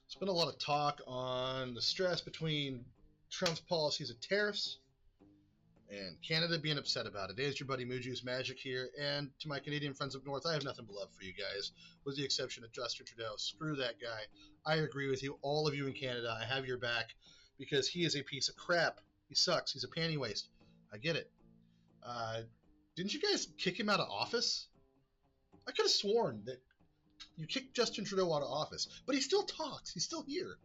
There's been a lot of talk on the stress between Trump's policies of tariffs and Canada being upset about it. It's your buddy Moojuice Magic here, and to my Canadian friends up north, I have nothing but love for you guys, with the exception of Justin Trudeau. Screw that guy. I agree with you, all of you in Canada. I have your back because he is a piece of crap. He sucks. He's a panty waste. I get it. Didn't you guys kick him out of office? I could have sworn that you kicked Justin Trudeau out of office, but he still talks. He's still here.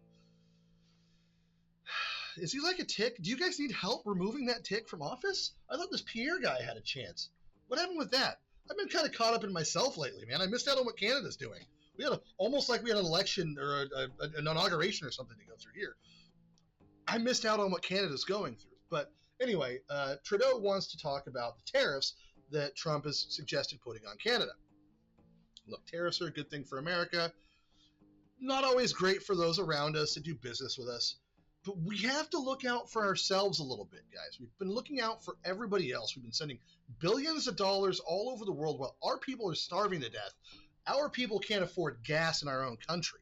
Is he like a tick? Do you guys need help removing that tick from office? I thought this Pierre guy had a chance. What happened with that? I've been kind of caught up in myself lately, man. I missed out on what Canada's doing. We had almost like we had an election or an inauguration or something to go through here. I missed out on what Canada's going through. But anyway, Trudeau wants to talk about the tariffs that Trump has suggested putting on Canada. Look, tariffs are a good thing for America. Not always great for those around us that do business with us. But we have to look out for ourselves a little bit, guys. We've been looking out for everybody else. We've been sending billions of dollars all over the world while our people are starving to death. Our people can't afford gas in our own country.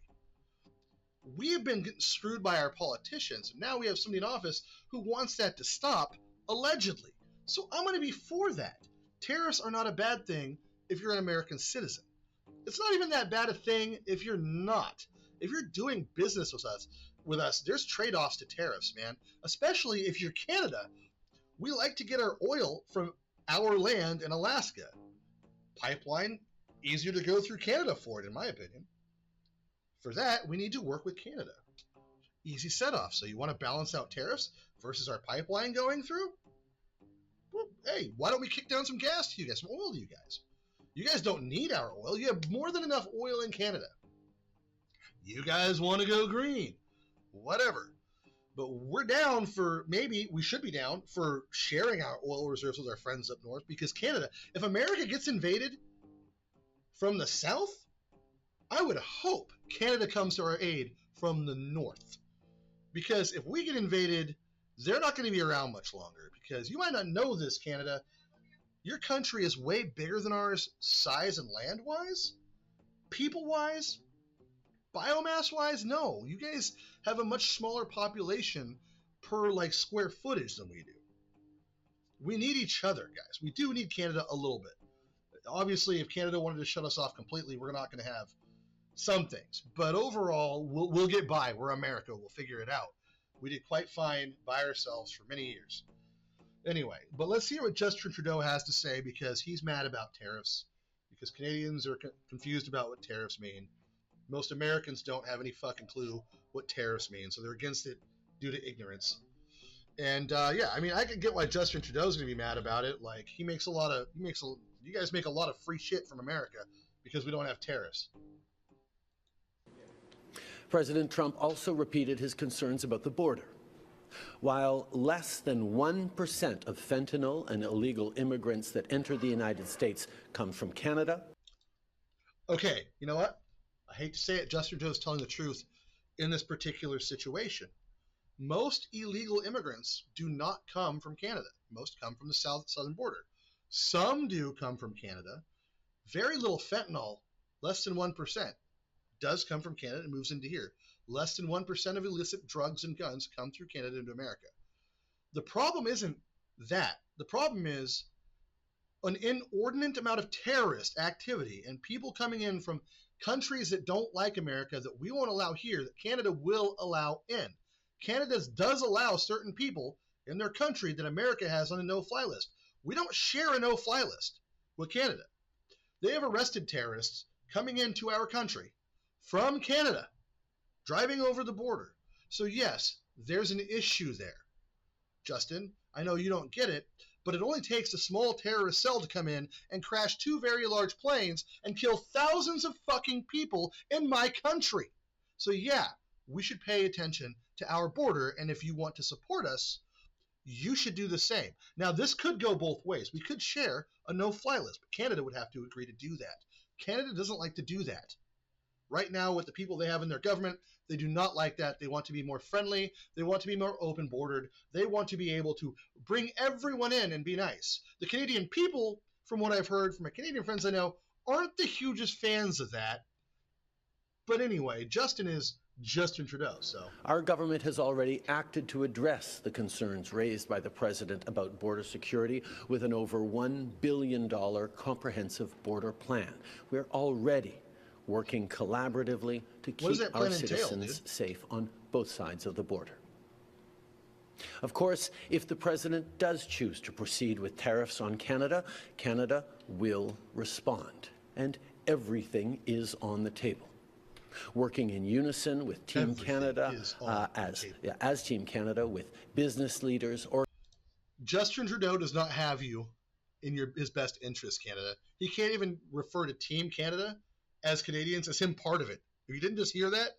We have been getting screwed by our politicians, and now we have somebody in office who wants that to stop, allegedly. So I'm going to be for that. Tariffs are not a bad thing if you're an American citizen. It's not even that bad a thing if you're not. If you're doing business with us, there's trade-offs to tariffs, man. Especially if you're Canada. We like to get our oil from our land in Alaska. Pipeline, easier to go through Canada for it, in my opinion. For that, we need to work with Canada. Easy set-off. So you want to balance out tariffs versus our pipeline going through? Well, hey, why don't we kick down some gas to you guys, some oil to you guys? You guys don't need our oil. You have more than enough oil in Canada. You guys want to go green. Whatever. But we're down for, maybe we should be down for sharing our oil reserves with our friends up north, because Canada, if America gets invaded from the south, I would hope Canada comes to our aid from the north. Because if we get invaded, they're not going to be around much longer. Because you might not know this, Canada. Your country is way bigger than ours, size and land-wise. People-wise, biomass-wise, no. You guys have a much smaller population per square footage than we do. We need each other, guys. We do need Canada a little bit. Obviously, if Canada wanted to shut us off completely, we're not going to have some things. But overall, we'll get by. We're America. We'll figure it out. We did quite fine by ourselves for many years. Anyway, but let's hear what Justin Trudeau has to say, because he's mad about tariffs, because Canadians are confused about what tariffs mean. Most Americans don't have any fucking clue what tariffs mean, so they're against it due to ignorance. And I can get why Justin Trudeau's going to be mad about it. You guys make a lot of free shit from America because we don't have tariffs. President Trump also repeated his concerns about the border. While less than 1% of fentanyl and illegal immigrants that enter the United States come from Canada. Okay, you know what? I hate to say it, Justin Trudeau is telling the truth in this particular situation. Most illegal immigrants do not come from Canada. Most come from the southern border. Some do come from Canada. Very little fentanyl, less than 1%, does come from Canada and moves into here. Less than 1% of illicit drugs and guns come through Canada into America. The problem isn't that. The problem is an inordinate amount of terrorist activity and people coming in from countries that don't like America that we won't allow here, that Canada will allow in. Canada does allow certain people in their country that America has on a no-fly list. We don't share a no-fly list with Canada. They have arrested terrorists coming into our country from Canada, driving over the border. So yes, there's an issue there. Justin, I know you don't get it, but it only takes a small terrorist cell to come in and crash two very large planes and kill thousands of fucking people in my country. So yeah, we should pay attention to our border, and if you want to support us, you should do the same. Now, this could go both ways. We could share a no-fly list, but Canada would have to agree to do that. Canada doesn't like to do that. Right now, with the people they have in their government, they do not like that. They want to be more friendly. They want to be more open-bordered. They want to be able to bring everyone in and be nice. The Canadian people, from what I've heard from my Canadian friends I know, aren't the hugest fans of that. But anyway, Justin is Justin Trudeau. So our government has already acted to address the concerns raised by the President about border security with an over $1 billion comprehensive border plan. We're already working collaboratively to keep our citizens safe on both sides of the border. Of course, if the President does choose to proceed with tariffs on Canada, Canada will respond, and everything is on the table. Working in unison with Team Canada, as Team Canada, with business leaders. Justin Trudeau does not have you in his best interest, Canada. He can't even refer to Team Canada as Canadians as him part of it. If you didn't just hear that,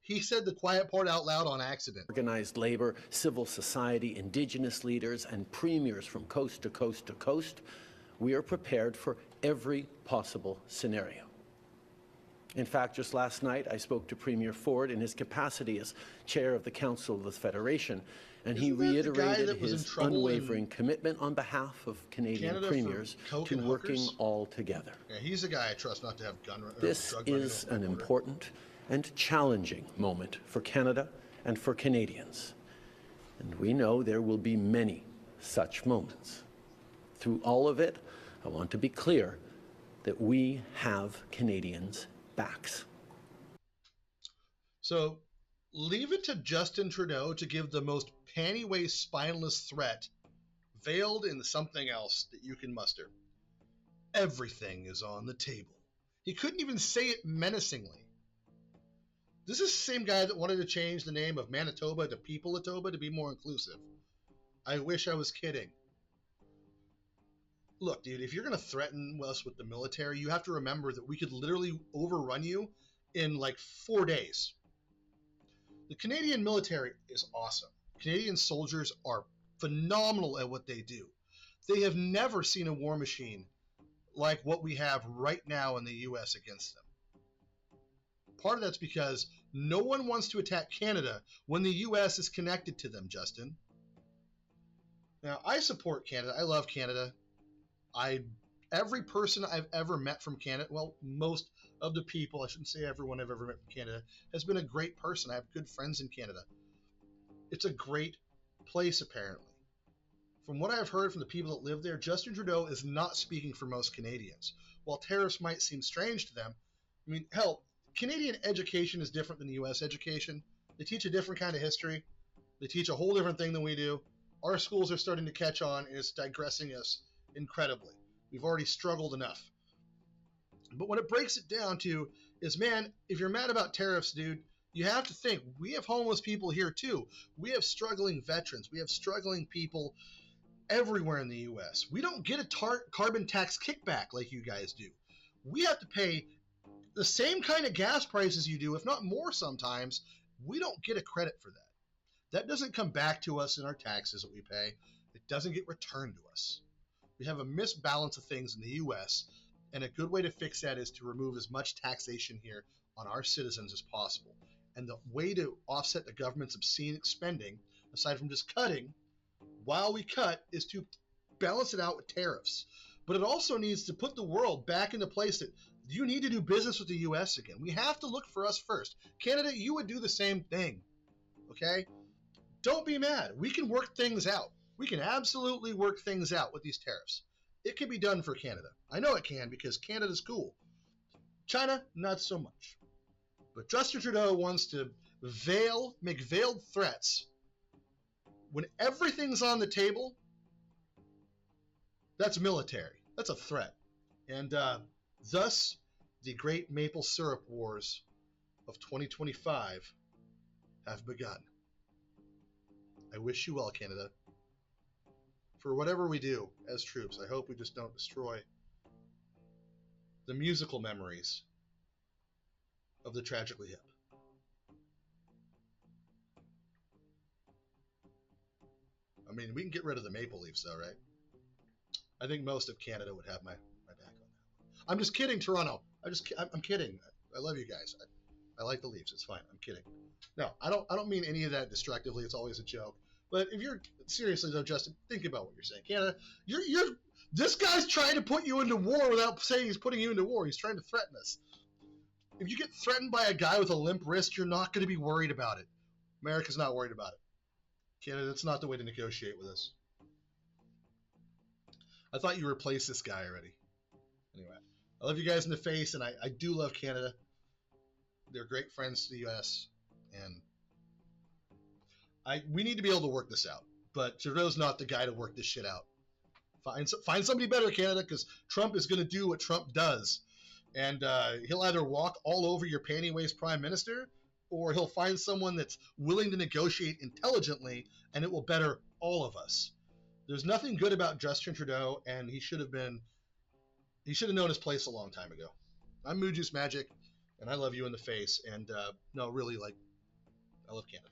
he said the quiet part out loud on accident. Organized labor, civil society, Indigenous leaders, and premiers from coast to coast to coast, we are prepared for every possible scenario. In fact, just last night, I spoke to Premier Ford in his capacity as chair of the Council of the Federation, and he reiterated his unwavering commitment on behalf of Canadian premiers to working all together. Yeah, he's the guy I trust not to have gun. This is an important and challenging moment for Canada and for Canadians. And we know there will be many such moments. Through all of it, I want to be clear that we have Canadians' backs. So leave it to Justin Trudeau to give the most panty-waist, spineless threat veiled in something else that you can muster. Everything is on the table. He couldn't even say it menacingly. This is the same guy that wanted to change the name of Manitoba to People-atoba to be more inclusive. I wish I was kidding. Look, dude, if you're going to threaten us with the military, you have to remember that we could literally overrun you in like 4 days. The Canadian military is awesome. Canadian soldiers are phenomenal at what they do. They have never seen a war machine like what we have right now in the U.S. against them. Part of that's because no one wants to attack Canada when the U.S. is connected to them, Justin. Now, I support Canada. I love Canada. Every person I've ever met from Canada, well, most of the people, I shouldn't say everyone I've ever met from Canada, has been a great person. I have good friends in Canada. It's a great place, apparently. From what I've heard from the people that live there, Justin Trudeau is not speaking for most Canadians. While tariffs might seem strange to them, I mean, hell, Canadian education is different than U.S. education. They teach a different kind of history. They teach a whole different thing than we do. Our schools are starting to catch on, and it's digressing us incredibly. We've already struggled enough. But what it breaks it down to is, man, if you're mad about tariffs, dude, you have to think, we have homeless people here too. We have struggling veterans. We have struggling people everywhere in the U.S. We don't get a carbon tax kickback like you guys do. We have to pay the same kind of gas prices you do, if not more sometimes. We don't get a credit for that. That doesn't come back to us in our taxes that we pay. It doesn't get returned to us. We have a misbalance of things in the U.S., and a good way to fix that is to remove as much taxation here on our citizens as possible. And the way to offset the government's obscene spending, aside from just cutting, while we cut, is to balance it out with tariffs. But it also needs to put the world back in the place that you need to do business with the U.S. again. We have to look for us first. Canada, you would do the same thing, okay? Don't be mad. We can work things out. We can absolutely work things out with these tariffs. It can be done for Canada. I know it can because Canada's cool. China, not so much. But Justin Trudeau wants to make veiled threats. When everything's on the table, that's military. That's a threat. And thus, the great maple syrup wars of 2025 have begun. I wish you well, Canada. For whatever we do as troops, I hope we just don't destroy the musical memories of the tragically hip. I mean, we can get rid of the maple leafs, though, right? I think most of Canada would have my back on that. I'm just kidding, Toronto. I'm kidding. I love you guys. I like the Leafs. It's fine. I'm kidding. No, I don't mean any of that destructively. It's always a joke. But if you're seriously though, Justin, think about what you're saying. Canada, this guy's trying to put you into war without saying he's putting you into war. He's trying to threaten us. If you get threatened by a guy with a limp wrist, you're not going to be worried about it. America's not worried about it. Canada, that's not the way to negotiate with us. I thought you replaced this guy already. Anyway, I love you guys in the face, and I do love Canada. They're great friends to the U.S., and we need to be able to work this out. But Trudeau's not the guy to work this shit out. Find somebody better, Canada, because Trump is going to do what Trump does. And he'll either walk all over your pantywaist prime minister, or he'll find someone that's willing to negotiate intelligently, and it will better all of us. There's nothing good about Justin Trudeau, and he should have known his place a long time ago. I'm Mood Juice Magic, and I love you in the face. And no, really, I love Canada.